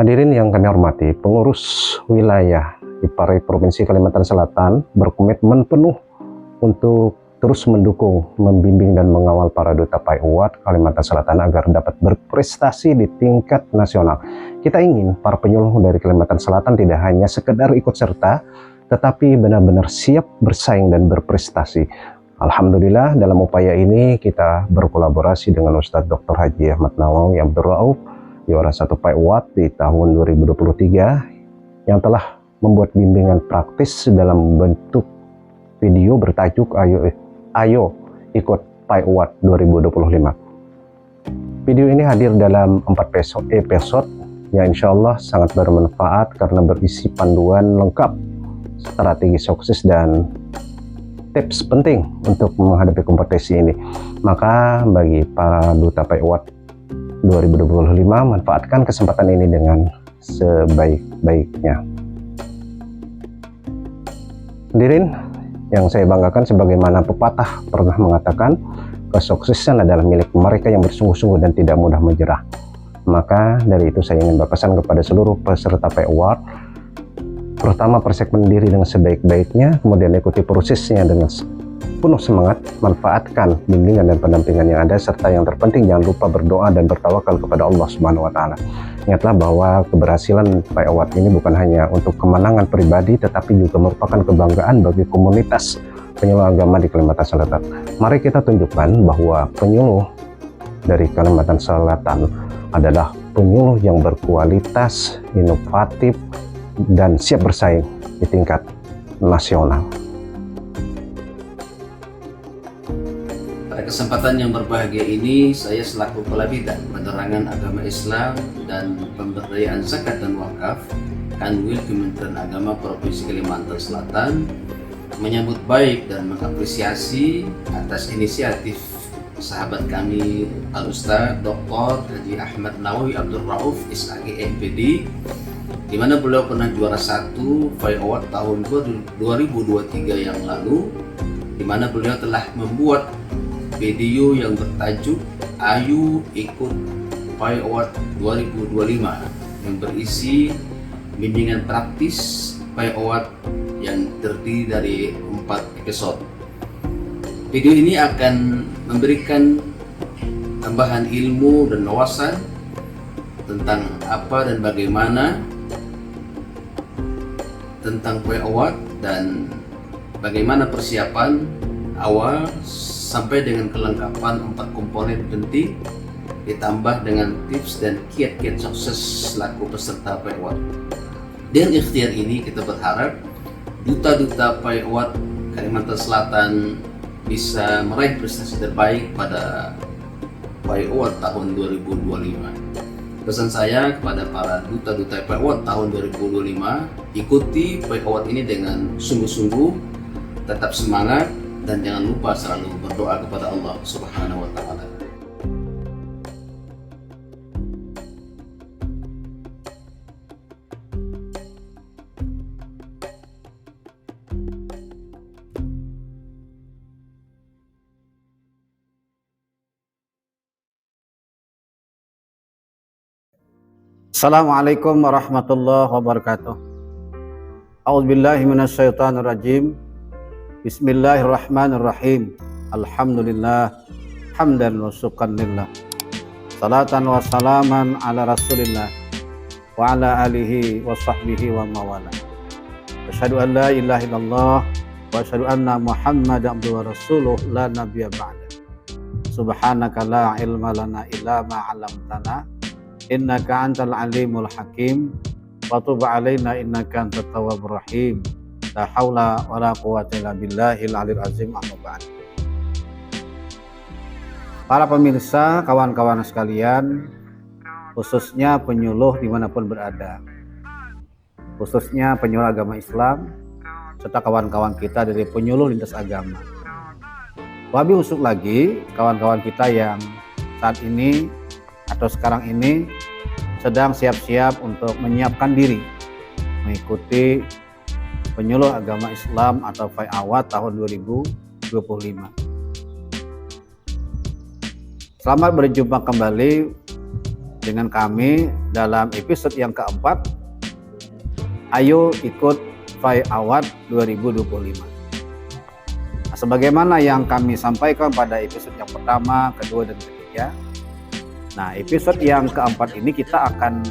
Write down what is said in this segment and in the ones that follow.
Hadirin yang kami hormati, pengurus wilayah di Paroi Provinsi Kalimantan Selatan berkomitmen penuh untuk terus mendukung, membimbing dan mengawal para duta PAI-UWAT Kalimantan Selatan agar dapat berprestasi di tingkat nasional. Kita ingin para penyuluh dari Kalimantan Selatan tidak hanya sekedar ikut serta, tetapi benar-benar siap bersaing dan berprestasi. Alhamdulillah dalam upaya ini kita berkolaborasi dengan Ustadz Dr. Haji Ahmad Nawawi Abdul Rauf, juara 1 PAI-UWAT di tahun 2023, yang telah membuat bimbingan praktis dalam bentuk video bertajuk Ayo ikut PAI-UWAT 2025. Video ini hadir dalam 4 episode yang insya Allah sangat bermanfaat karena berisi panduan lengkap, strategi sukses dan tips penting untuk menghadapi kompetisi ini. Maka bagi para duta PAI-UWAT 2025, manfaatkan kesempatan ini dengan sebaik-baiknya. Hadirin yang saya banggakan, sebagaimana pepatah pernah mengatakan, kesuksesan adalah milik mereka yang bersungguh-sungguh dan tidak mudah menyerah. Maka dari itu saya ingin berpesan kepada seluruh peserta PAI-UWAT, pertama persiapkan diri dengan sebaik-baiknya, kemudian ikuti prosesnya dengan penuh semangat, manfaatkan bimbingan dan pendampingan yang ada, serta yang terpenting jangan lupa berdoa dan bertawakal kepada Allah Subhanahu wa Ta'ala. Ingatlah bahwa keberhasilan PAI-UWAT ini bukan hanya untuk kemenangan pribadi, tetapi juga merupakan kebanggaan bagi komunitas penyuluh agama di Kalimantan Selatan. Mari kita tunjukkan bahwa penyuluh dari Kalimantan Selatan adalah penyuluh yang berkualitas, inovatif, dan siap bersaing di tingkat nasional. Pada kesempatan yang berbahagia ini, saya selaku Kepala Bidang Penerangan Agama Islam dan Pemberdayaan Zakat dan Wakaf Kanwil Kementerian Agama Provinsi Kalimantan Selatan menyambut baik dan mengapresiasi atas inisiatif sahabat kami Al-Ustadz Dr. Haji Ahmad Nawawi Abdul Rauf SAG MPD, di mana beliau pernah juara 1 PAI-UWAT tahun 2023 yang lalu, di mana beliau telah membuat video yang bertajuk Ayo ikut PAI-UWAT 2025 yang berisi bimbingan praktis PAI-UWAT yang terdiri dari 4 episode. Video ini akan memberikan tambahan ilmu dan wawasan tentang apa dan bagaimana tentang PAI-UWAT dan bagaimana persiapan awal sampai dengan kelengkapan 4 komponen penting, ditambah dengan tips dan kiat-kiat sukses selaku peserta PAI-UWAT. Dengan ikhtiar ini kita berharap duta-duta PAI-UWAT Kalimantan Selatan bisa meraih prestasi terbaik pada PAI-UWAT tahun 2025. Pesan saya kepada para duta-duta PAI-UWAT tahun 2025, ikuti PAI-UWAT ini dengan sungguh-sungguh, tetap semangat, dan jangan lupa selalu berdoa kepada Allah Subhanahu wa Ta'ala. Assalamualaikum warahmatullahi wabarakatuh. A'udzubillahi minasyaitonirrajim. Bismillahirrahmanirrahim. Alhamdulillah hamdan wa syukran lillah. Salatan wa salaman ala Rasulillah wa ala alihi wa sahbihi wa mawala. Asyhadu an la ilaha illallah wa asyhadu anna Muhammadan abduhu wa rasuluh la nabiyya ba'da. Subhanaka la ilma lana illa ma 'allamtana innaka antal alimul hakim wa tub alaina innaka antat tawwabur rahim. La haula wala quwwata illa billahil aliyil azim, amma ba'd. Para pemirsa, kawan-kawan sekalian, khususnya penyuluh dimanapun berada, khususnya penyuluh agama Islam serta kawan-kawan kita dari penyuluh lintas agama. Lebih khusus lagi kawan-kawan kita yang saat ini atau sekarang ini sedang siap-siap untuk menyiapkan diri mengikuti penyuluh agama Islam atau PAI-UWAT tahun 2025. Selamat berjumpa kembali dengan kami dalam episode yang keempat. Ayo ikut FAI Award 2025. Nah, sebagaimana yang kami sampaikan pada episode yang pertama, kedua, dan ketiga. Nah, episode yang keempat ini kita akan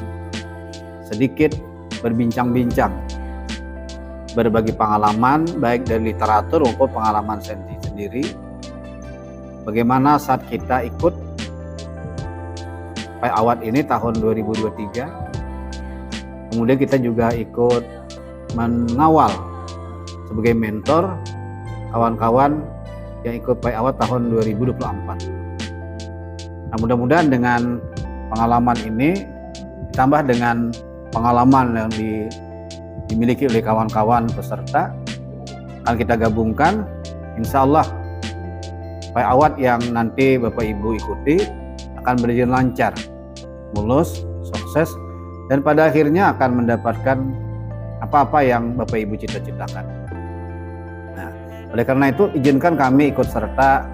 sedikit berbincang-bincang, berbagi pengalaman baik dari literatur maupun pengalaman sendiri. Bagaimana saat kita ikut FAI Award ini tahun 2023. Kemudian kita juga ikut mengawal sebagai mentor kawan-kawan yang ikut FAI Award tahun 2024. Nah, mudah-mudahan dengan pengalaman ini ditambah dengan pengalaman yang dimiliki oleh kawan-kawan peserta, akan kita gabungkan, insya Allah FAI Award yang nanti Bapak Ibu ikuti akan berjalan lancar, mulus, sukses, dan pada akhirnya akan mendapatkan apa-apa yang Bapak Ibu cita-citakan. Nah, oleh karena itu izinkan kami ikut serta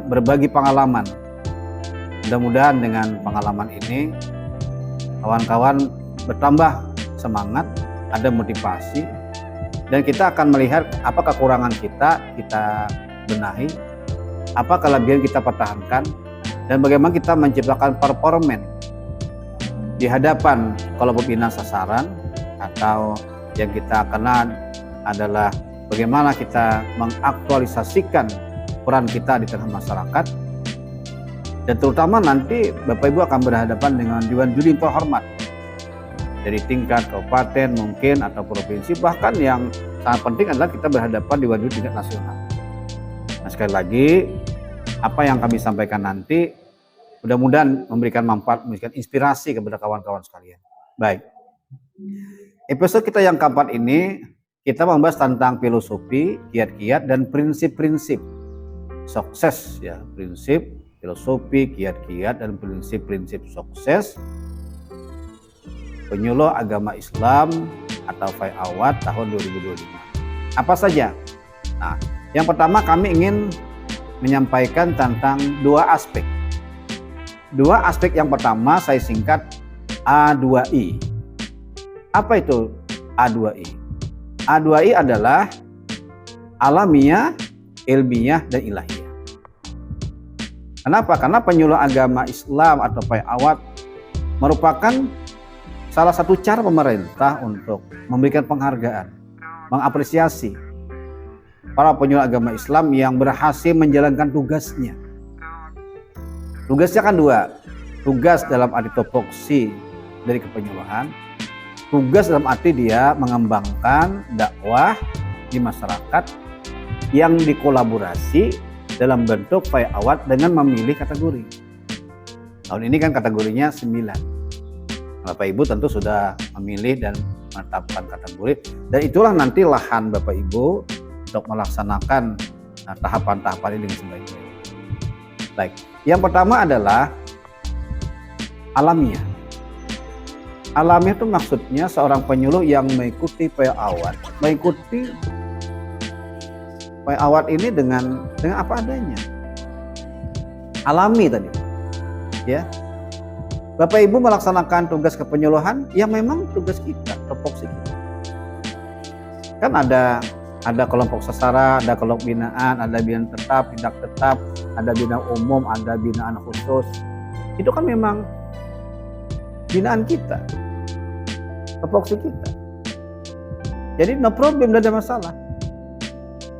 berbagi pengalaman. Mudah-mudahan dengan pengalaman ini kawan-kawan bertambah semangat, ada motivasi, dan kita akan melihat apa kekurangan kita benahi, apa kelebihan kita pertahankan, dan bagaimana kita menciptakan performan di hadapan kelompok pembina sasaran, atau yang kita kenal adalah bagaimana kita mengaktualisasikan peran kita di tengah masyarakat, dan terutama nanti Bapak Ibu akan berhadapan dengan dewan juri terhormat dari tingkat kabupaten mungkin atau provinsi, bahkan yang sangat penting adalah kita berhadapan dewan juri tingkat nasional. Nah, sekali lagi apa yang kami sampaikan nanti mudah-mudahan memberikan manfaat, memberikan inspirasi kepada kawan-kawan sekalian. Baik, episode kita yang keempat ini kita membahas tentang filosofi, kiat-kiat, dan prinsip-prinsip sukses, ya, prinsip, filosofi, kiat-kiat, dan prinsip-prinsip sukses penyuluh agama Islam atau FAI Award tahun 2025. Apa saja? Nah, yang pertama kami ingin menyampaikan tentang dua aspek. Dua aspek yang pertama saya singkat A2I. Apa itu A2I? A2I adalah alamiah, ilmiah, dan ilahiyah. Kenapa? Karena penyuluh agama Islam atau FAI Award merupakan salah satu cara pemerintah untuk memberikan penghargaan, mengapresiasi para penyuluh agama Islam yang berhasil menjalankan tugasnya. Tugasnya kan dua, tugas dalam arti topoksi dari kepenyuluhan, tugas dalam arti dia mengembangkan dakwah di masyarakat yang dikolaborasi dalam bentuk FAI Award dengan memilih kategori. Tahun ini kan kategorinya 9. Bapak Ibu tentu sudah memilih dan menetapkan kategori, dan itulah nanti lahan Bapak Ibu untuk melaksanakan tahapan-tahapan ini dengan sebaik-baiknya. Baik, yang pertama adalah alamiah. Alamiah itu maksudnya seorang penyuluh yang mengikuti FAI Award, mengikuti FAI Award ini dengan apa adanya. Alami tadi, ya. Bapak Ibu melaksanakan tugas kepenyuluhan, ya memang tugas kita, topoksi kita. Kan ada kelompok sasaran, ada kelompok binaan, ada binaan tetap, tidak tetap, ada binaan umum, ada binaan khusus. Itu kan memang binaan kita, topoksi kita. Jadi no problem, tidak ada masalah.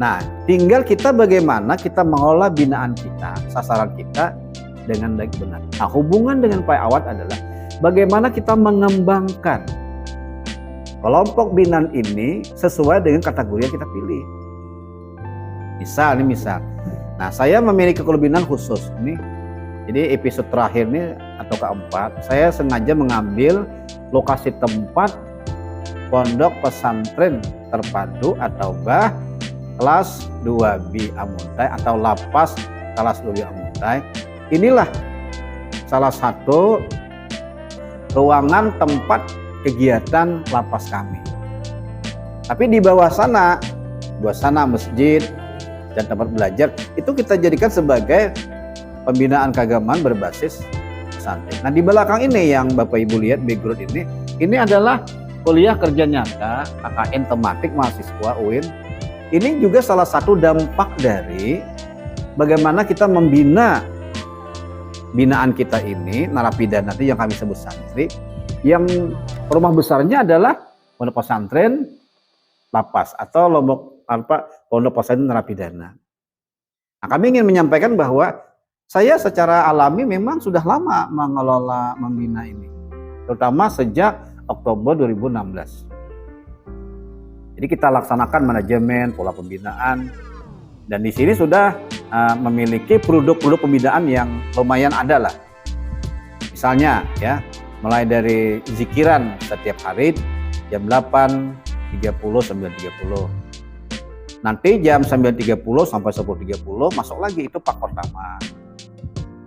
Nah, tinggal kita bagaimana kita mengolah binaan kita, sasaran kita dengan baik benar. Nah, hubungan dengan FAI Award adalah bagaimana kita mengembangkan kelompok binaan ini sesuai dengan kategori yang kita pilih. Misal. Nah, saya memiliki kelebihan khusus ini. Jadi episode terakhir ini atau keempat, saya sengaja mengambil lokasi tempat pondok pesantren terpadu atau BAH kelas 2B Amuntai atau lapas kelas 2B Amuntai. Inilah salah satu ruangan tempat kegiatan lapas kami. Tapi di bawah sana masjid dan tempat belajar itu kita jadikan sebagai pembinaan keagamaan berbasis santri. Nah, di belakang ini yang Bapak Ibu lihat background ini adalah kuliah kerja nyata KKN tematik mahasiswa UIN. Ini juga salah satu dampak dari bagaimana kita membina binaan kita ini, narapidana nanti yang kami sebut santri, yang rumah besarnya adalah pondok pesantren lapas atau pondok pesantren narapidana. Nah, kami ingin menyampaikan bahwa saya secara alami memang sudah lama mengelola, membina ini, terutama sejak Oktober 2016. Jadi kita laksanakan manajemen, pola pembinaan, dan di sini sudah memiliki produk-produk pembinaan yang lumayan ada lah. Misalnya ya, mulai dari zikiran setiap hari jam 8.30, 9.30. Nanti jam 9.30 sampai 10.30 masuk lagi itu pak pertama.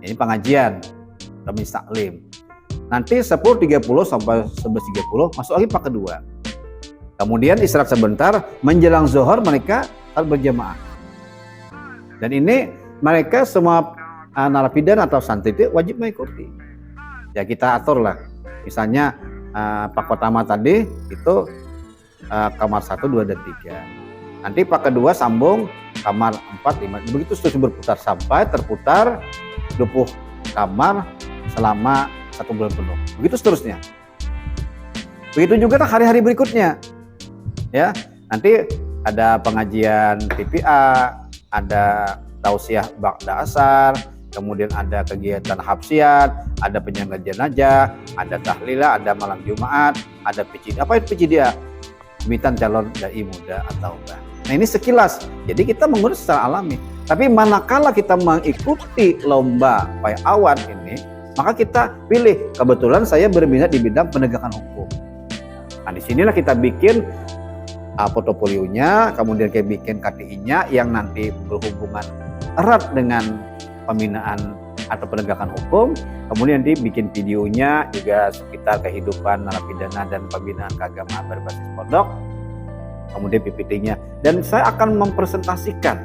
Ini pengajian, Kamis Taklim. Nanti 10.30 sampai 11.30 masuk lagi pak kedua. Kemudian istirahat sebentar, menjelang zuhur mereka harus berjamaah. Dan ini mereka semua narapidana atau santri itu wajib mengikuti. Ya kita atur lah. Misalnya pak pertama tadi itu kamar 1, 2, dan 3. Nanti pak kedua sambung kamar 4, 5. Begitu terus berputar sampai terputar 20 kamar selama 1 bulan penuh. Begitu seterusnya. Begitu juga hari-hari berikutnya. Ya, nanti ada pengajian TPA, ada tausiah ba'da asar, kemudian ada kegiatan hafsiat, ada penyangga jenazah, ada tahlilah, ada malam Jumat, ada PCD. Apa itu PCD? Pemilihan calon dai muda atau enggak. Nah, ini sekilas. Jadi kita mengurus secara alami. Tapi manakala kita mengikuti lomba Pai Awan ini, maka kita pilih. Kebetulan saya berminat di bidang penegakan hukum. Nah, disinilah kita bikin portofolionya, kemudian kita bikin KTI-nya yang nanti berhubungan erat dengan pembinaan atau penegakan hukum. Kemudian nanti bikin videonya juga sekitar kehidupan narapidana dan pembinaan keagamaan berbasis pondok. Kemudian PPT-nya. Dan saya akan mempresentasikan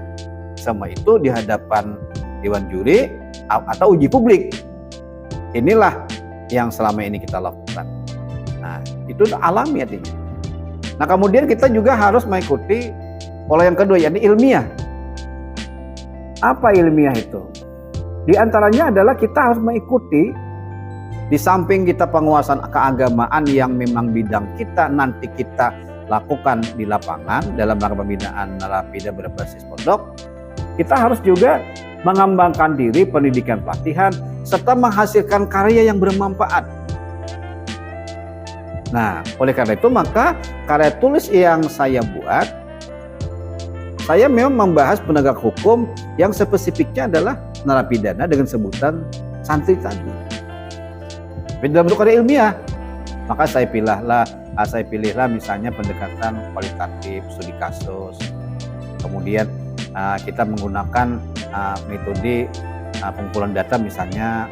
sama itu di hadapan Dewan Juri atau uji publik. Inilah yang selama ini kita lakukan. Nah, itu alami artinya. Nah, kemudian kita juga harus mengikuti pola yang kedua, yakni ilmiah. Apa ilmiah itu? Di antaranya adalah kita harus mengikuti, di samping kita penguasaan keagamaan yang memang bidang kita nanti kita lakukan di lapangan dalam rangka pembinaan narapidana berbasis pondok, kita harus juga mengembangkan diri, pendidikan pelatihan, serta menghasilkan karya yang bermanfaat. Nah, oleh karena itu maka karya tulis yang saya buat, saya memang membahas penegak hukum yang spesifiknya adalah narapidana dengan sebutan santri tadi. Dalam bentuk karya ilmiah, maka saya pilihlah misalnya pendekatan kualitatif, studi kasus. Kemudian kita menggunakan metode pengumpulan data misalnya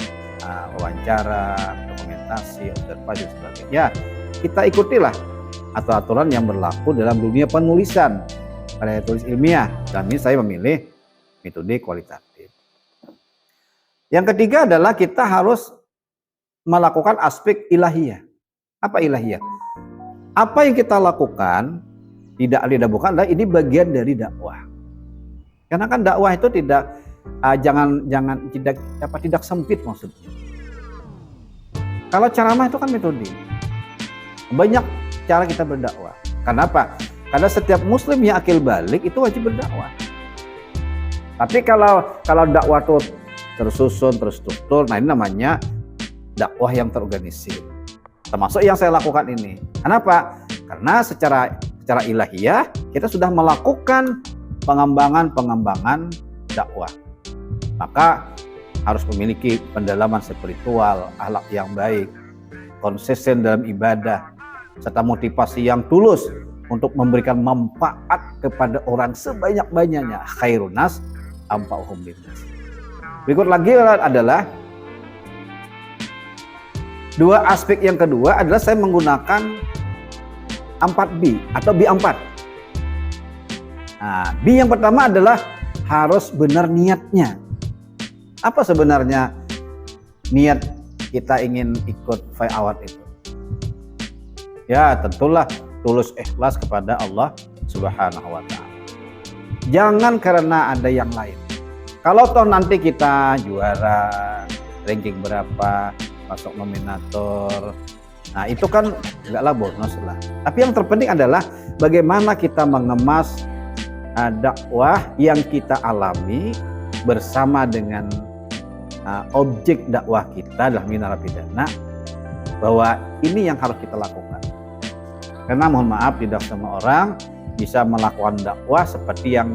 wawancara, dokumentasi, observasi dan sebagainya. Ya, kita ikutilah aturan yang berlaku dalam dunia penulisan karya tulis ilmiah. Dan ini saya memilih metode kualitatif. Yang ketiga adalah kita harus melakukan aspek ilahiyah. Apa ilahiyah? Apa yang kita lakukan tidak bukan adalah ini bagian dari dakwah. Karena kan dakwah itu tidak tidak sempit maksudnya. Kalau ceramah itu kan metode. Banyak cara kita berdakwah. Kenapa? Karena setiap muslim yang akil balik itu wajib berdakwah. Tapi kalau dakwah itu tersusun, terstruktur, nah ini namanya dakwah yang terorganisir. Termasuk yang saya lakukan ini. Kenapa? Karena secara ilahiyah kita sudah melakukan pengembangan dakwah. Maka harus memiliki pendalaman spiritual, akhlak yang baik, konsisten dalam ibadah, serta motivasi yang tulus untuk memberikan manfaat kepada orang sebanyak-banyaknya. Khairun nas anfa'uhum linnas. Berikut lagi adalah dua aspek yang kedua adalah saya menggunakan 4B atau B4. Nah, B yang pertama adalah harus benar niatnya. Apa sebenarnya niat kita ingin ikut fai'awat itu? Ya tentulah tulus ikhlas kepada Allah Subhanahu wa Ta'ala. Jangan karena ada yang lain. Kalau toh nanti kita juara, ranking berapa, masuk nominator, nah itu kan enggaklah bonus lah. Tapi yang terpenting adalah bagaimana kita mengemas dakwah yang kita alami bersama dengan objek dakwah kita adalah narapidana, bahwa ini yang harus kita lakukan. Karena mohon maaf, tidak semua orang bisa melakukan dakwah seperti yang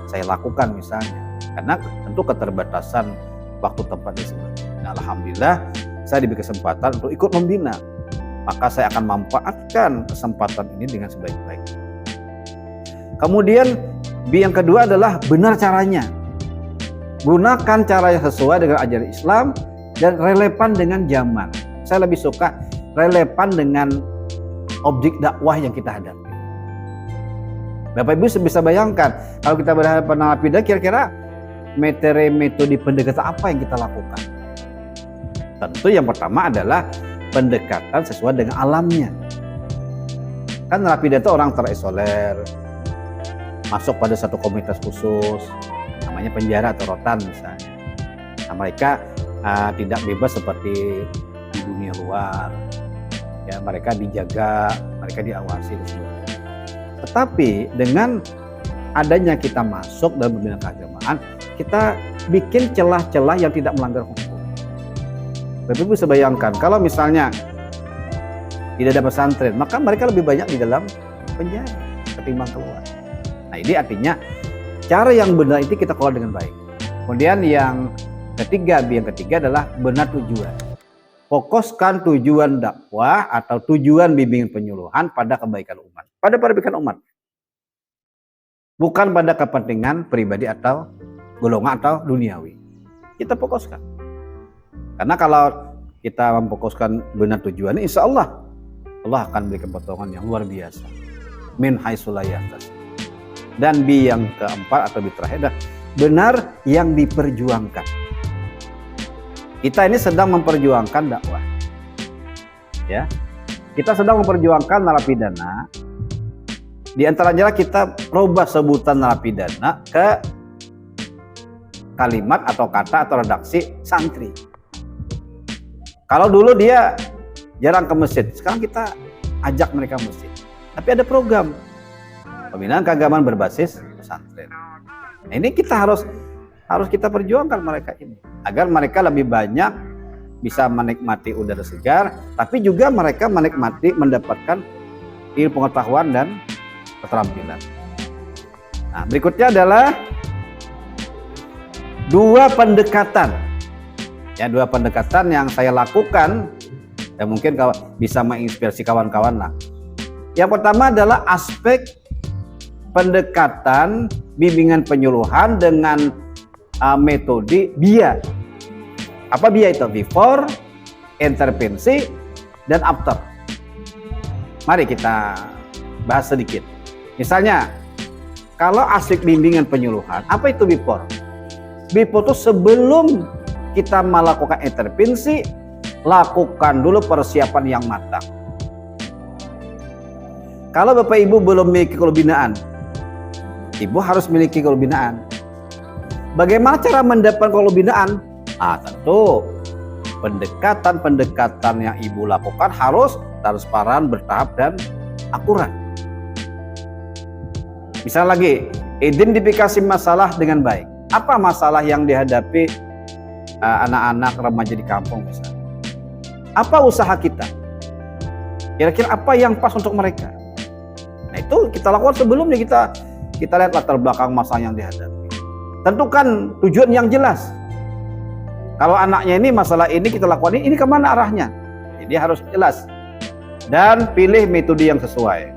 saya lakukan misalnya, karena tentu keterbatasan waktu, tempat, dan sebagainya. Nah, alhamdulillah saya diberi kesempatan untuk ikut membina, maka saya akan memanfaatkan kesempatan ini dengan sebaik-baiknya. Kemudian yang kedua adalah benar caranya. Gunakan cara yang sesuai dengan ajaran Islam dan relevan dengan zaman. Saya lebih suka relevan dengan objek dakwah yang kita hadapi. Bapak Ibu bisa bayangkan, kalau kita berhadapan narapidana, kira-kira metode pendekatan apa yang kita lakukan? Tentu yang pertama adalah pendekatan sesuai dengan alamnya. Kan narapidana itu orang terisolir, masuk pada satu komunitas khusus, namanya penjara atau rotan misalnya. Nah, mereka tidak bebas seperti di dunia luar. Ya, mereka dijaga, mereka diawasi dan sebagainya. Tetapi dengan adanya kita masuk dalam pembinaan keagamaan, kita bikin celah-celah yang tidak melanggar hukum. Bapak Ibu bisa bayangkan, kalau misalnya tidak ada pesantren, maka mereka lebih banyak di dalam penjara ketimbang keluar. Nah, ini artinya cara yang benar itu kita kelola dengan baik. Kemudian yang ketiga adalah benar tujuan. Fokuskan tujuan dakwah atau tujuan bimbingan penyuluhan pada kebaikan umat, pada kebaikan umat, bukan pada kepentingan pribadi atau golongan atau duniawi. Kita fokuskan, karena kalau kita memfokuskan benar tujuan, insya Allah akan berikan potongan yang luar biasa. Min haitsu la yahtasib. Dan yang keempat atau terakhir adalah benar yang diperjuangkan. Kita ini sedang memperjuangkan dakwah, ya. Kita sedang memperjuangkan narapidana. Di antaranya kita rubah sebutan narapidana ke kalimat atau kata atau redaksi santri. Kalau dulu dia jarang ke masjid, sekarang kita ajak mereka masjid. Tapi ada program pembinaan keagamaan berbasis pesantren. Nah, ini kita harus kita perjuangkan mereka ini, agar mereka lebih banyak bisa menikmati udara segar, tapi juga mereka mendapatkan ilmu pengetahuan dan keterampilan. Nah, berikutnya adalah dua pendekatan yang saya lakukan dan mungkin bisa menginspirasi kawan-kawan lah. Yang pertama adalah aspek pendekatan bimbingan penyuluhan dengan metode BIA. Apa BIA itu? Before, intervensi, dan after. Mari kita bahas sedikit. Misalnya, kalau aspek bimbingan penyuluhan, apa itu before? Before itu sebelum kita melakukan intervensi, lakukan dulu persiapan yang matang. Kalau Bapak Ibu belum memiliki kelubinaan, Ibu harus memiliki kelubinaan. Bagaimana cara mendapatkan kelubinaan? Tentu pendekatan yang Ibu lakukan harus transparan, bertahap, dan akurat. Misal lagi, identifikasi masalah dengan baik. Apa masalah yang dihadapi anak-anak remaja di kampung misalnya? Apa usaha kita? Kira-kira apa yang pas untuk mereka? Nah, itu kita lakukan sebelumnya, kita lihat latar belakang masalah yang dihadapi. Tentukan tujuan yang jelas. Kalau anaknya ini masalah ini kita lakukan ini kemana arahnya? Jadi harus jelas. Dan pilih metode yang sesuai.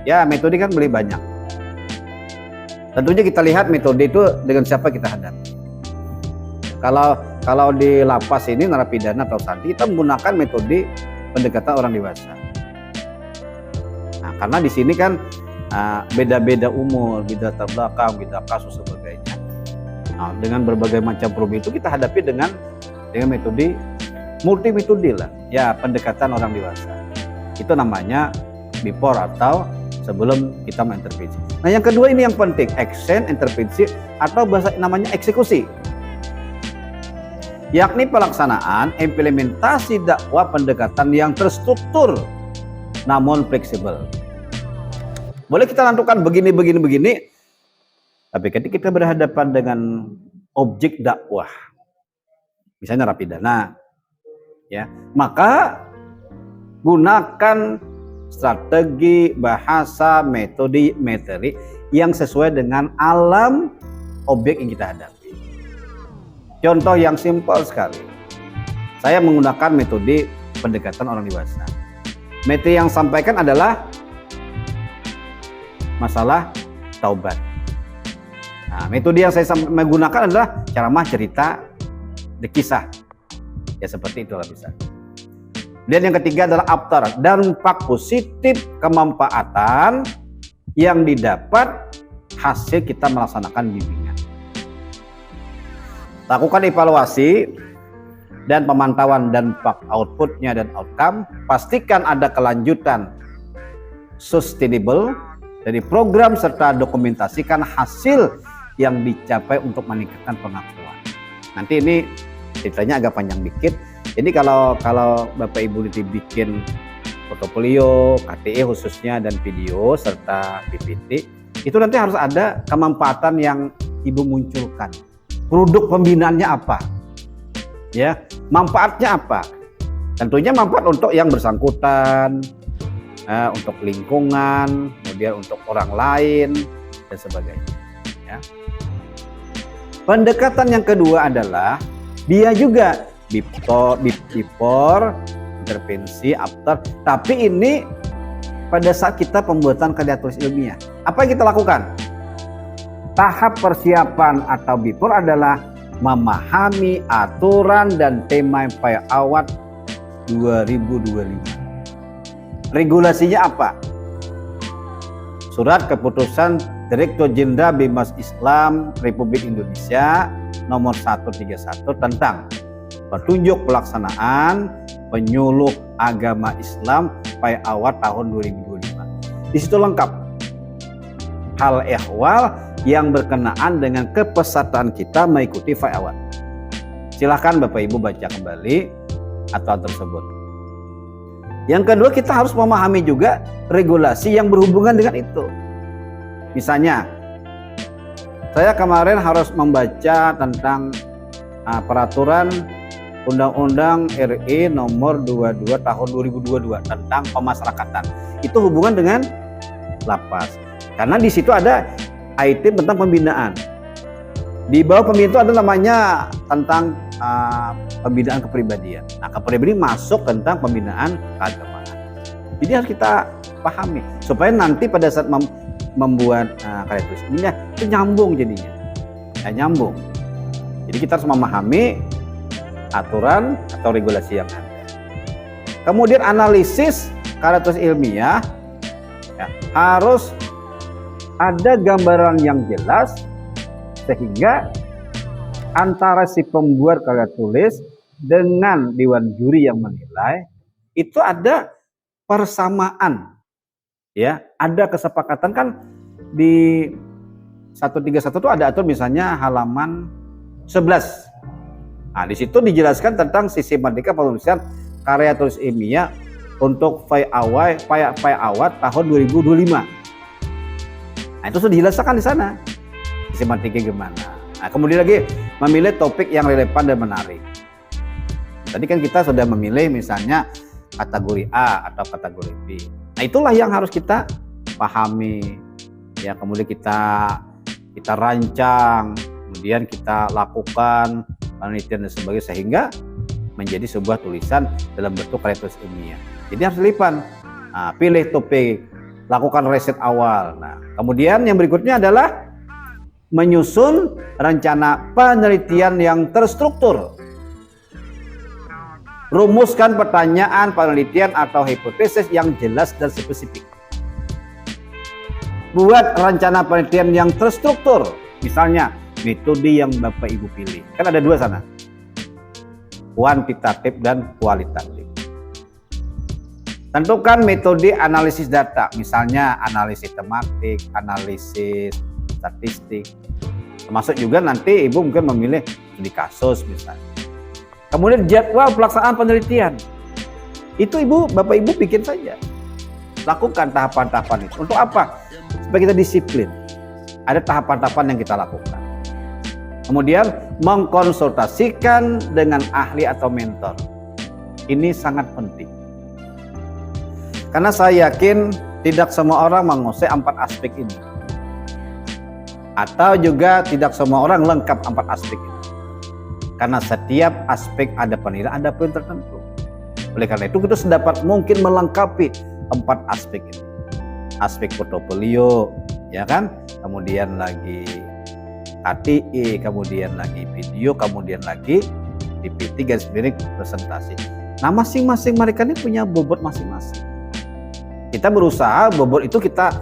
Ya, metode kan beli banyak. Tentunya kita lihat metode itu dengan siapa kita hadapi. Kalau di lapas ini narapidana atau santri, kita menggunakan metode pendekatan orang dewasa. Nah, karena di sini kan beda-beda umur, beda latar belakang, beda kasus sebagainya. Nah, dengan berbagai macam problem itu kita hadapi dengan metode multimetode lah, ya pendekatan orang dewasa. Itu namanya before atau sebelum kita mengintervensi. Nah yang kedua ini yang penting, action, intervensi, atau bahasa namanya eksekusi. Yakni pelaksanaan implementasi dakwah pendekatan yang terstruktur namun fleksibel. Boleh kita tentukan begini, tapi ketika kita berhadapan dengan objek dakwah, misalnya narapidana, ya, maka gunakan strategi, bahasa, metode, materi yang sesuai dengan alam objek yang kita hadapi. Contoh yang simpel sekali, saya menggunakan metode pendekatan orang dewasa. Metode yang sampaikan adalah masalah taubat. Nah, metode yang saya menggunakan adalah ceramah, cerita, kisah. Ya seperti itulah bisa. Dan yang ketiga adalah aftar, dampak positif kemanfaatan yang didapat hasil kita melaksanakan bimbingan. Lakukan evaluasi dan pemantauan dampak outputnya dan outcome. Pastikan ada kelanjutan sustainable dari program serta dokumentasikan hasil yang dicapai untuk meningkatkan pengakuan. Nanti ini ceritanya agak panjang dikit. Jadi kalau Bapak Ibu bikin portofolio, KTE khususnya dan video serta PPT, itu nanti harus ada kemanfaatan yang Ibu munculkan. Produk pembinaannya apa? Ya, manfaatnya apa? Tentunya manfaat untuk yang bersangkutan, untuk lingkungan, kemudian untuk orang lain dan sebagainya. Ya. Pendekatan yang kedua adalah dia juga before, intervensi, after. Tapi ini pada saat kita pembuatan karya tulis ilmiah, apa yang kita lakukan? Tahap persiapan atau before adalah memahami aturan dan tema PAIAWAT 2025. Regulasinya apa? Surat Keputusan Direktur Jenderal Bimas Islam Republik Indonesia nomor 131 tentang petunjuk pelaksanaan penyuluh agama Islam PAIAWAT tahun 2025. Di situ lengkap hal ehwal yang berkenaan dengan kepesertaan kita mengikuti PAIAWAT. Silahkan Bapak Ibu baca kembali aturan tersebut. Yang kedua, kita harus memahami juga regulasi yang berhubungan dengan itu. Misalnya, saya kemarin harus membaca tentang peraturan Undang-Undang RI nomor 22 tahun 2022 tentang pemasyarakatan. Itu hubungan dengan lapas. Karena di situ ada item tentang pembinaan. Di bawah pembinaan itu ada namanya tentang pembinaan kepribadian. Nah, kepribadian masuk tentang pembinaan keagamaan. Jadi harus kita pahami supaya nanti pada saat membuat karya tulis ilmiah itu nyambung jadinya. Ya, nyambung. Jadi kita harus memahami aturan atau regulasi yang ada. Kemudian analisis karya tulis ilmiah ya, harus ada gambaran yang jelas sehingga antara si pembuat karya tulis dengan dewan juri yang menilai itu ada persamaan, ya, ada kesepakatan. Kan di 131 itu ada atur misalnya halaman 11. Nah, di situ dijelaskan tentang sistematika penulisan karya tulis ilmiah untuk PAIAWAT tahun 2025. Nah, itu sudah dijelaskan di sana. Sistematiknya gimana. Nah, kemudian lagi memilih topik yang relevan dan menarik. Tadi kan kita sudah memilih misalnya kategori A atau kategori B. Nah, itulah yang harus kita pahami. Ya, kemudian kita rancang, kemudian kita lakukan penelitian dan sebagainya sehingga menjadi sebuah tulisan dalam bentuk karya tulis ilmiah. Jadi harus lipan. Nah, pilih topik, lakukan riset awal. Nah, kemudian yang berikutnya adalah menyusun rencana penelitian yang terstruktur. Rumuskan pertanyaan penelitian atau hipotesis yang jelas dan spesifik. Buat rencana penelitian yang terstruktur. Misalnya metode yang Bapak Ibu pilih. Kan ada dua sana. kuantitatif dan kualitatif. Tentukan metode analisis data, misalnya analisis tematik, analisis statistik. Termasuk juga nanti Ibu mungkin memilih studi kasus misalnya. Kemudian jadwal pelaksanaan penelitian. Itu Bapak Ibu bikin saja. Lakukan tahapan-tahapan itu. Untuk apa? Supaya kita disiplin. Ada tahapan-tahapan yang kita lakukan. Kemudian mengkonsultasikan dengan ahli atau mentor. Ini sangat penting. Karena saya yakin tidak semua orang menguasai 4 aspek ini. Atau juga tidak semua orang lengkap 4 aspek ini. Karena setiap aspek ada penilaian, ada poin tertentu. Oleh karena itu kita sedapat mungkin melengkapi 4 aspek ini. Aspek portofolio, ya kan? Kemudian lagi KTI, kemudian lagi video, kemudian lagi PPT garis miring presentasi. Nah, masing-masing mereka ini punya bobot masing-masing. Kita berusaha bobot itu kita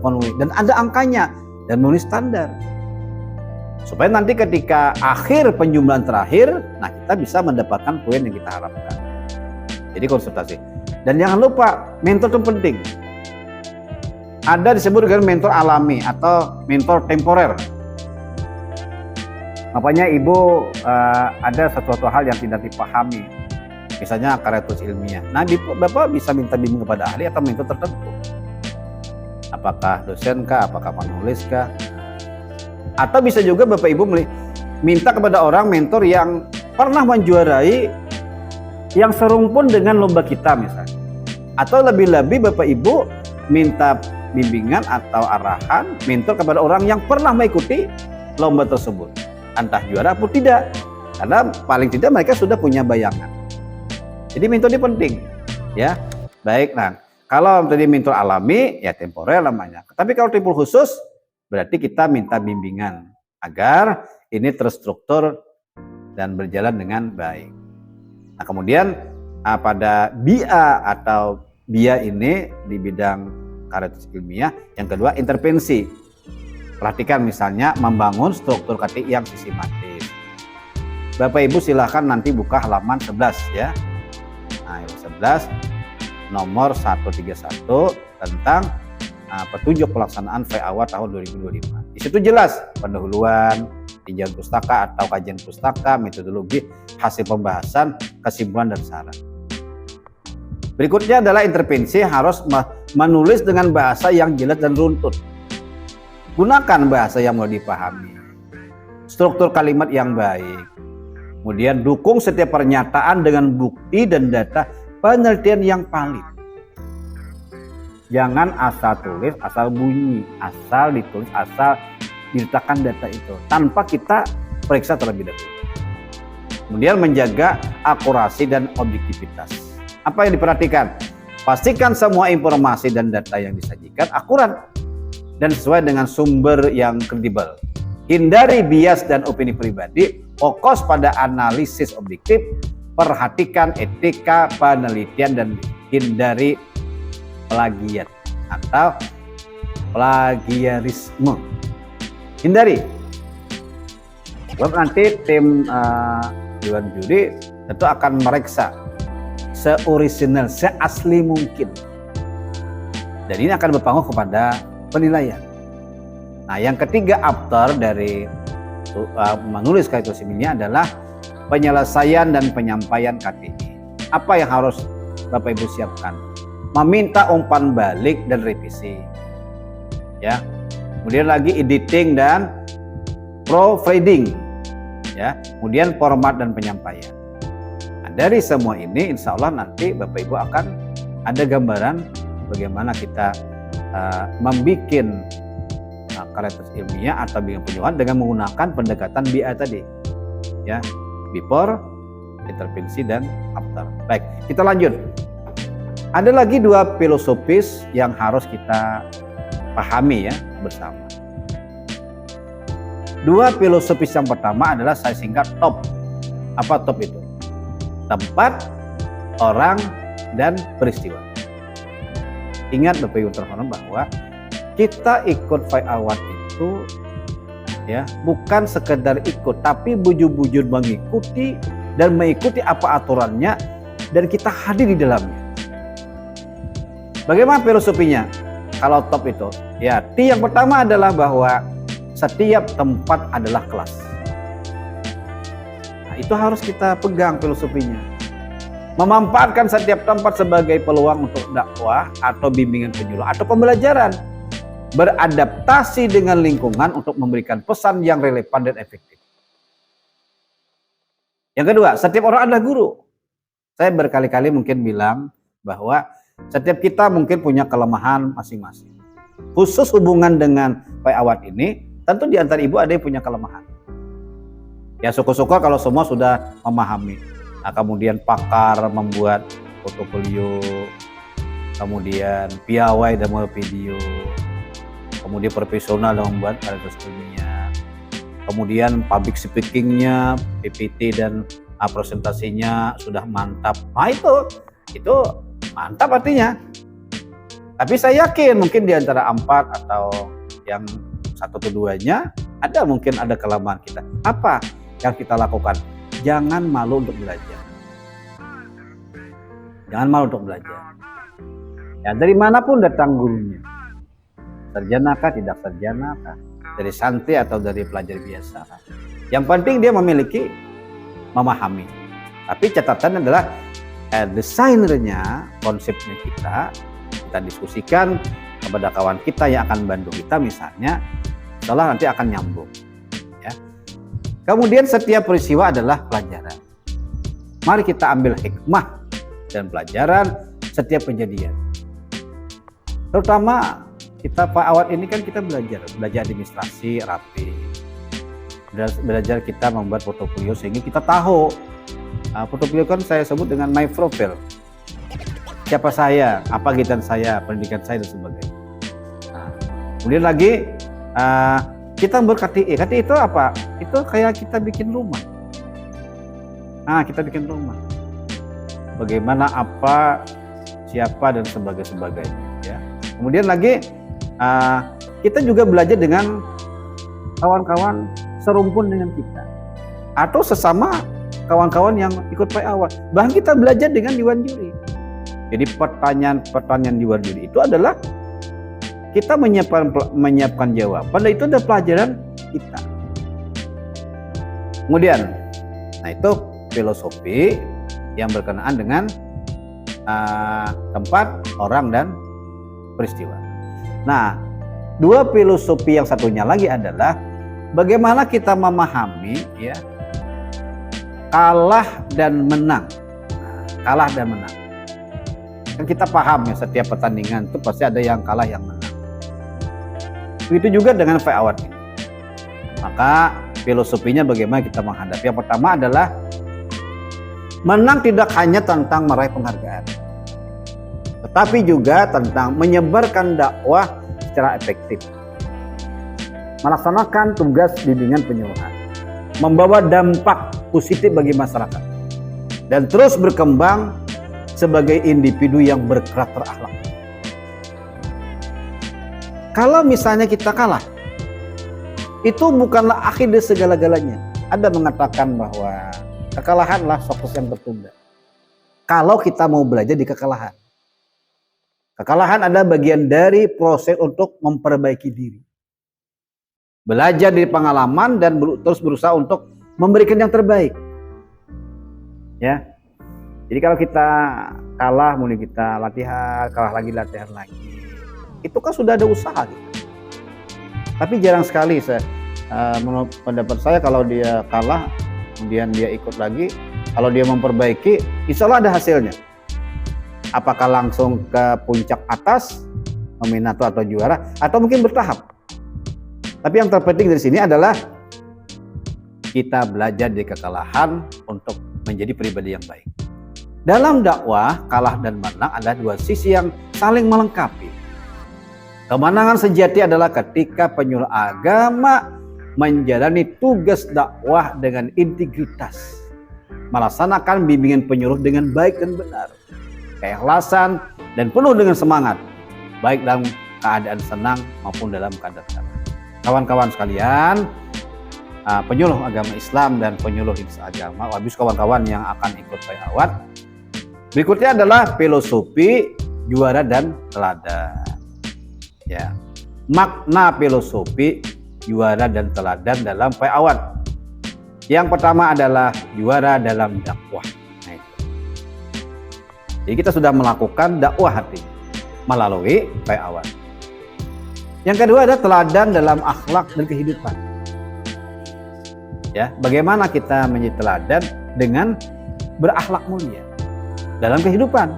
penuhi dan ada angkanya dan memenuhi standar. Supaya nanti ketika akhir penjumlahan terakhir, nah kita bisa mendapatkan poin yang kita harapkan. Jadi konsultasi. Dan jangan lupa mentor itu penting. Ada disebut dengan mentor alami atau mentor temporer. Makanya Ibu ada sesuatu hal yang tidak dipahami. Misalnya karya tulis ilmiah. Nah, Bapak bisa minta bimbing kepada ahli atau mentor tertentu. Apakah dosen kah, apakah penulis kah? Atau bisa juga Bapak Ibu minta kepada orang mentor yang pernah menjuarai yang serumpun dengan lomba kita misalnya. Atau lebih-lebih Bapak Ibu minta bimbingan atau arahan mentor kepada orang yang pernah mengikuti lomba tersebut. Entah juara atau tidak. Karena paling tidak mereka sudah punya bayangan. Jadi mentor ini penting, ya. Baik, nah kalau tadi mentor alami, ya temporer namanya. Tapi kalau tipe khusus, berarti kita minta bimbingan agar ini terstruktur dan berjalan dengan baik. Nah kemudian pada BIA atau BIA ini di bidang karya tulis ilmiah, yang kedua intervensi. Perhatikan misalnya membangun struktur KTI yang sistematis. Bapak Ibu silahkan nanti buka halaman 11 ya. Nah, 11 nomor 131 tentang petunjuk pelaksanaan FAIAWA tahun 2025. Di situ jelas pendahuluan, tinjauan pustaka atau kajian pustaka, metodologi, hasil pembahasan, kesimpulan dan saran. Berikutnya adalah intervensi, harus menulis dengan bahasa yang jelas dan runtut. Gunakan bahasa yang mudah dipahami. Struktur kalimat yang baik. Kemudian dukung setiap pernyataan dengan bukti dan data penelitian yang valid. Jangan asal tulis, asal bunyi, asal ditulis, asal diletakkan data itu tanpa kita periksa terlebih dahulu. Kemudian menjaga akurasi dan objektivitas. Apa yang diperhatikan? Pastikan semua informasi dan data yang disajikan akurat dan sesuai dengan sumber yang kredibel. Hindari bias dan opini pribadi, fokus pada analisis objektif, perhatikan etika penelitian dan hindari plagiat atau plagiarisme. Hindari. Sebab nanti tim dewan juri tentu akan memeriksa seorisinal, seasli mungkin. Dan ini akan berpengaruh kepada penilaian. Nah, yang ketiga after dari menulis karya tulis ilmiah adalah penyelesaian dan penyampaian KTI. Apa yang harus Bapak Ibu siapkan? Meminta umpan balik dan revisi. Ya. Kemudian lagi editing dan proofreading. Ya. Kemudian format dan penyampaian. Nah, dari semua ini insya Allah nanti Bapak Ibu akan ada gambaran bagaimana kita membuat karya tulis ilmiah atau bimbingan penyuluhan dengan menggunakan pendekatan BIA tadi, ya, before, intervensi dan after. Baik, kita lanjut. Ada lagi dua filosofis yang harus kita pahami ya bersama. Dua filosofis yang pertama adalah saya singkat TOP. Apa TOP itu? Tempat, orang, dan peristiwa. Ingat Bapak Ibu terhormat bahwa kita ikut FAIAWA itu ya bukan sekedar ikut, tapi bujur-bujur mengikuti dan mengikuti apa aturannya dan kita hadir di dalamnya. Bagaimana filosofinya? Kalau top itu, ya, yang pertama adalah bahwa setiap tempat adalah kelas. Nah, itu harus kita pegang filosofinya. Memanfaatkan setiap tempat sebagai peluang untuk dakwah atau bimbingan penyuluh atau pembelajaran. Beradaptasi dengan lingkungan untuk memberikan pesan yang relevan dan efektif. Yang kedua, setiap orang adalah guru. Saya berkali-kali mungkin bilang bahwa setiap kita mungkin punya kelemahan masing-masing. Khusus hubungan dengan Pak Awad ini, tentu di antara ibu ada yang punya kelemahan. Ya syukur-syukur kalau semua sudah memahami. Nah, kemudian pakar membuat portofolio, kemudian piawai dan membuat video, kemudian profesional dalam membuat karya ilmiah, kemudian public speakingnya, PPT dan presentasinya sudah mantap. Nah itu mantap artinya. Tapi saya yakin mungkin di antara 4 atau yang 1 atau 2-nya ada kelemahan kita. Apa yang kita lakukan? Jangan malu untuk belajar. Jangan malu untuk belajar. Ya, dari manapun datang gurunya. Sarjanakah, tidak sarjanakah, dari santri atau dari pelajar biasa. Yang penting dia memahami. Tapi catatan adalah desainernya, konsepnya kita diskusikan kepada kawan kita yang akan bantu kita misalnya, setelah nanti akan nyambung. Ya. Kemudian setiap peristiwa adalah pelajaran. Mari kita ambil hikmah dan pelajaran setiap kejadian. Terutama kita Pak Awad ini kan kita belajar administrasi rapi, belajar kita membuat portofolio sehingga kita tahu. Portofolio kan saya sebut dengan my profile. Siapa saya, apa kegiatan saya, pendidikan saya dan sebagainya. Nah, kemudian lagi kita berKTI. KTI itu apa? Itu kayak kita bikin rumah. Nah, kita bikin rumah. Bagaimana, apa, siapa dan sebagainya. Ya. Kemudian lagi kita juga belajar dengan kawan-kawan serumpun dengan kita atau sesama kawan-kawan yang ikut Pak Awad. Bahkan kita belajar dengan Dewan Juri. Jadi pertanyaan Dewan Juri itu adalah kita menyiapkan jawaban dan itu adalah pelajaran kita. Kemudian, nah itu filosofi yang berkenaan dengan tempat, orang dan peristiwa. Nah, 2 filosofi yang satunya lagi adalah bagaimana kita memahami ya kalah dan menang. Kalah dan menang. Kan kita paham ya setiap pertandingan itu pasti ada yang kalah yang menang. Begitu juga dengan Pak Awad ini. Maka filosofinya bagaimana kita menghadapi. Yang pertama adalah menang tidak hanya tentang meraih penghargaan, tetapi juga tentang menyebarkan dakwah secara efektif, melaksanakan tugas bimbingan penyuluhan, membawa dampak positif bagi masyarakat, dan terus berkembang sebagai individu yang berkarakter akhlak. Kalau misalnya kita kalah, itu bukanlah akhir dari segala-galanya. Ada mengatakan bahwa kekalahanlah sukses yang tertunda. Kalau kita mau belajar di kekalahan. Kekalahan adalah bagian dari proses untuk memperbaiki diri. Belajar dari pengalaman dan terus berusaha untuk memberikan yang terbaik. Ya. Jadi kalau kita kalah, mulai kita latihan, kalah lagi, latihan lagi. Itu kan sudah ada usaha gitu. Tapi jarang sekali menurut pendapat saya kalau dia kalah, kemudian dia ikut lagi, kalau dia memperbaiki, insya Allah ada hasilnya. Apakah langsung ke puncak atas, nominato atau juara, atau mungkin bertahap. Tapi yang terpenting dari sini adalah kita belajar dari kekalahan untuk menjadi pribadi yang baik. Dalam dakwah, kalah dan menang adalah 2 sisi yang saling melengkapi. Kemenangan sejati adalah ketika penyuluh agama menjalani tugas dakwah dengan integritas, melaksanakan bimbingan penyuluh dengan baik dan benar, keikhlasan dan penuh dengan semangat, baik dalam keadaan senang maupun dalam keadaan kalah. Kawan-kawan sekalian, penyuluh agama Islam dan penyuluh lintas agama, habis kawan-kawan yang akan ikut bai'awat. Berikutnya adalah filosofi, juara dan teladan. Ya, makna filosofi, juara dan teladan dalam bai'awat. Yang pertama adalah juara dalam dakwah. Nah, itu. Jadi kita sudah melakukan dakwah hati melalui bai'awat. Yang kedua adalah teladan dalam akhlak dan kehidupan. Ya, bagaimana kita menjadi teladan dengan berakhlak mulia dalam kehidupan.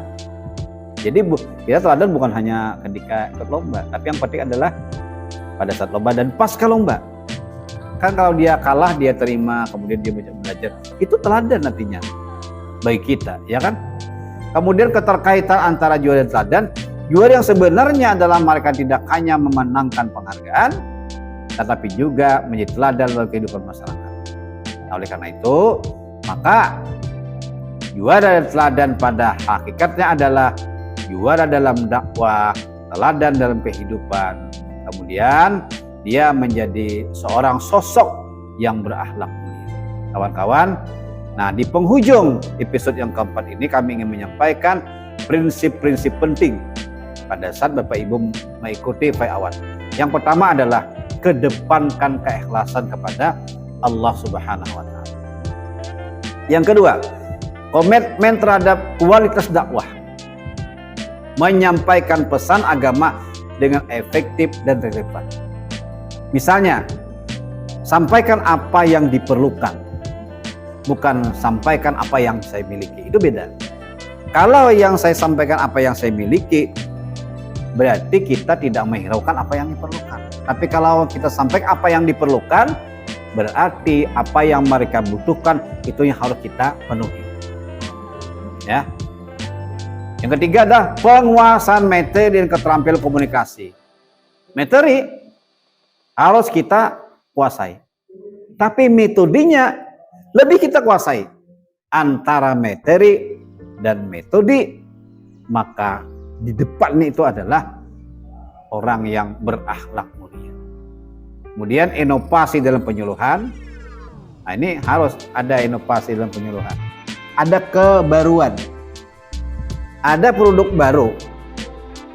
Jadi kita teladan bukan hanya ketika ikut lomba, tapi yang penting adalah pada saat lomba dan pasca lomba. Kan kalau dia kalah dia terima, kemudian dia belajar, itu teladan nantinya bagi kita, ya kan? Kemudian keterkaitan antara juara dan teladan. Juara yang sebenarnya adalah mereka tidak hanya memenangkan penghargaan, tetapi juga menjadi teladan dalam kehidupan masyarakat. Nah, oleh karena itu, maka juara dan teladan pada hakikatnya adalah juara dalam dakwah, teladan dalam kehidupan. Kemudian dia menjadi seorang sosok yang berakhlak mulia. Kawan-kawan, nah di penghujung episode yang keempat ini kami ingin menyampaikan prinsip-prinsip penting pada saat Bapak Ibu mengikuti bai'awat. Yang pertama adalah kedepankan keikhlasan kepada Allah Subhanahu wa Ta'ala. Yang kedua, komitmen terhadap kualitas dakwah, menyampaikan pesan agama dengan efektif dan relevan. Misalnya, sampaikan apa yang diperlukan, bukan sampaikan apa yang saya miliki. Itu beda. Kalau yang saya sampaikan apa yang saya miliki, berarti kita tidak menghiraukan apa yang diperlukan. Tapi kalau kita sampaikan apa yang diperlukan, berarti apa yang mereka butuhkan itu yang harus kita penuhi. Ya. Yang ketiga adalah penguasaan materi dan keterampilan komunikasi. Materi harus kita kuasai, tapi metodenya lebih kita kuasai. Antara materi dan metode, maka di depan itu adalah orang yang berakhlak mulia. Kemudian inovasi dalam penyuluhan. Nah, ini harus ada inovasi dalam penyuluhan. Ada kebaruan. Ada produk baru.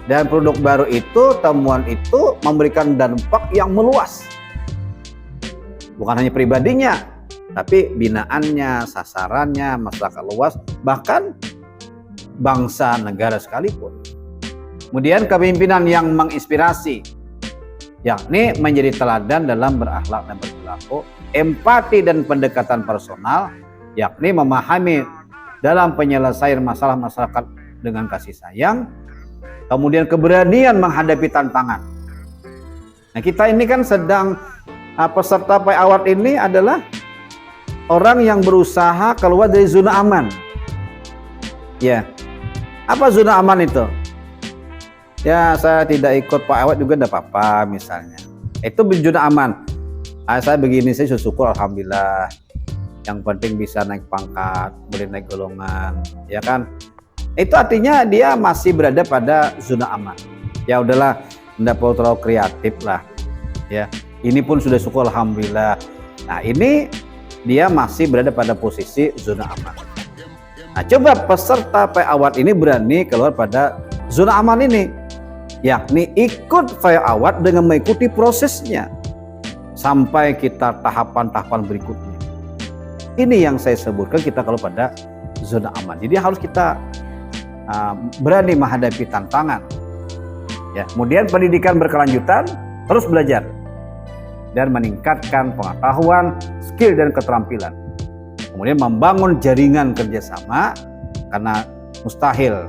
Dan produk baru itu, temuan itu memberikan dampak yang meluas. Bukan hanya pribadinya, tapi binaannya, sasarannya, masyarakat luas, bahkan bangsa negara sekalipun. Kemudian kepemimpinan yang menginspirasi, yakni menjadi teladan dalam berakhlak dan berperilaku, empati dan pendekatan personal, yakni memahami dalam penyelesaian masalah masyarakat dengan kasih sayang, kemudian keberanian menghadapi tantangan. Nah, kita ini kan sedang peserta bai'awat ini adalah orang yang berusaha keluar dari zona aman. Ya, apa zona aman itu? Ya, saya tidak ikut bai'awat juga tidak apa-apa misalnya. Itu zona aman. Saya begini, saya syukur alhamdulillah. Yang penting bisa naik pangkat, boleh naik golongan, ya kan? Itu artinya dia masih berada pada zona aman. Ya udahlah, tidak perlu terlalu kreatif lah. Ya, ini pun sudah syukur alhamdulillah. Nah, ini dia masih berada pada posisi zona aman. Nah, coba peserta bai'awat ini berani keluar pada zona aman ini, yakni ikut bai'awat dengan mengikuti prosesnya sampai kita tahapan-tahapan berikutnya. Ini yang saya sebutkan, kita kalau pada zona aman. Jadi harus kita berani menghadapi tantangan. Ya, kemudian pendidikan berkelanjutan, terus belajar dan meningkatkan pengetahuan, skill dan keterampilan. Kemudian membangun jaringan kerjasama, karena mustahil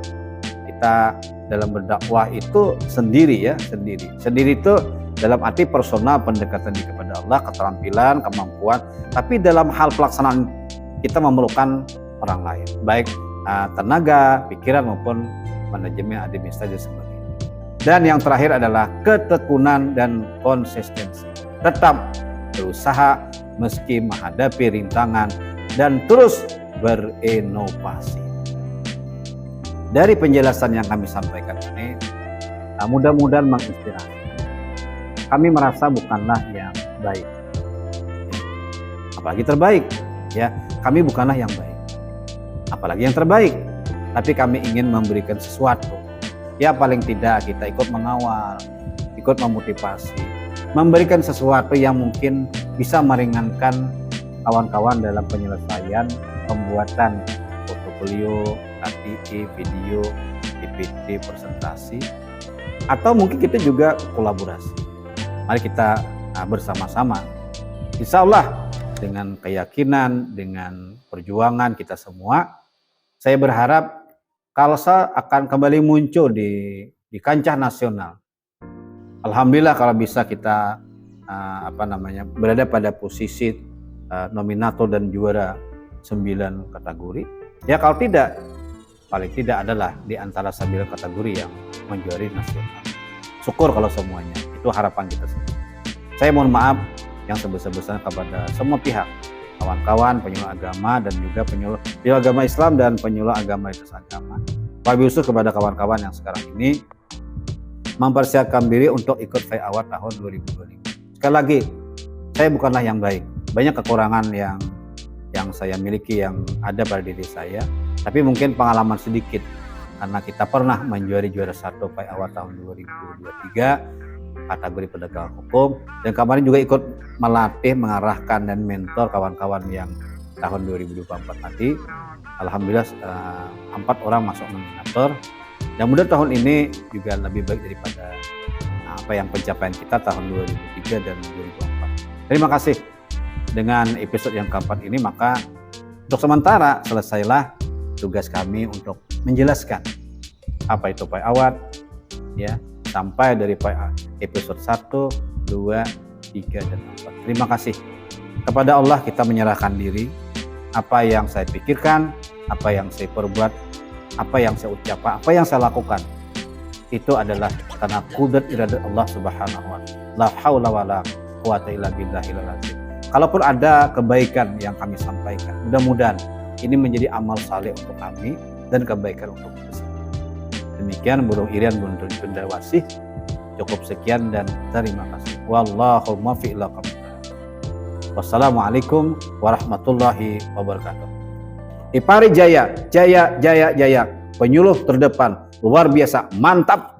kita dalam berdakwah itu sendiri ya, sendiri itu dalam arti personal, pendekatan kepada Allah, keterampilan, kemampuan, tapi dalam hal pelaksanaan kita memerlukan orang lain, baik tenaga, pikiran maupun manajemen, administrasi dan sebagainya. Dan yang terakhir adalah ketekunan dan konsistensi. Tetap berusaha meski menghadapi rintangan dan terus berinovasi. Dari penjelasan yang kami sampaikan ini, mudah-mudahan menginspirasi. Kami merasa bukanlah yang baik. apalagi terbaik. Ya, kami bukanlah yang baik, apalagi yang terbaik, tapi kami ingin memberikan sesuatu. Ya paling tidak kita ikut mengawal, ikut memotivasi, memberikan sesuatu yang mungkin bisa meringankan kawan-kawan dalam penyelesaian pembuatan portofolio, KTI, video, PPT, presentasi, atau mungkin kita juga kolaborasi. Mari kita bersama-sama, insya Allah dengan keyakinan, dengan perjuangan kita semua, saya berharap Kalsa akan kembali muncul di kancah nasional. Alhamdulillah kalau bisa kita berada pada posisi nominator dan juara 9 kategori. Ya kalau tidak, paling tidak adalah di antara 9 kategori yang menjuari nasional. Syukur kalau semuanya, itu harapan kita semua. Saya mohon maaf yang sebesar-besarnya kepada semua pihak, kawan-kawan penyuluh agama dan juga penyuluh agama Islam dan penyuluh agama lintas agama. Wabil khusus kepada kawan-kawan yang sekarang ini mempersiapkan diri untuk ikut FAI Award tahun 2025. Sekali lagi, saya bukanlah yang baik. Banyak kekurangan yang saya miliki yang ada pada diri saya, tapi mungkin pengalaman sedikit karena kita pernah menjuari juara 1 FAI Award tahun 2023 kategori pedagang hukum, dan kemarin juga ikut melatih, mengarahkan dan mentor kawan-kawan yang tahun 2024 nanti. Alhamdulillah 4 orang masuk nominator, dan mudah tahun ini juga lebih baik daripada pencapaian kita tahun 2003 dan 2004. Terima kasih. Dengan episode yang keempat ini, maka untuk sementara selesailah tugas kami untuk menjelaskan apa itu FAI Award, ya, sampai dari episode 1, 2, 3, dan 4. Terima kasih. Kepada Allah kita menyerahkan diri. Apa yang saya pikirkan, apa yang saya perbuat, apa yang saya ucapkan, apa yang saya lakukan, itu adalah karena qudrat iradat Allah Subhanahu wa ta'ala. La haula wala quwata illa billahil azim. Kalaupun ada kebaikan yang kami sampaikan, mudah-mudahan ini menjadi amal saleh untuk kami dan kebaikan untuk kita semua. Demikian burung irian buntur benda wasih. Cukup sekian dan terima kasih. Wallahu muwaffiq ila aqwamit thoriq. Wassalamualaikum warahmatullahi wabarakatuh. Ipari jaya, jaya, jaya, jaya. Penyuluh terdepan luar biasa, mantap.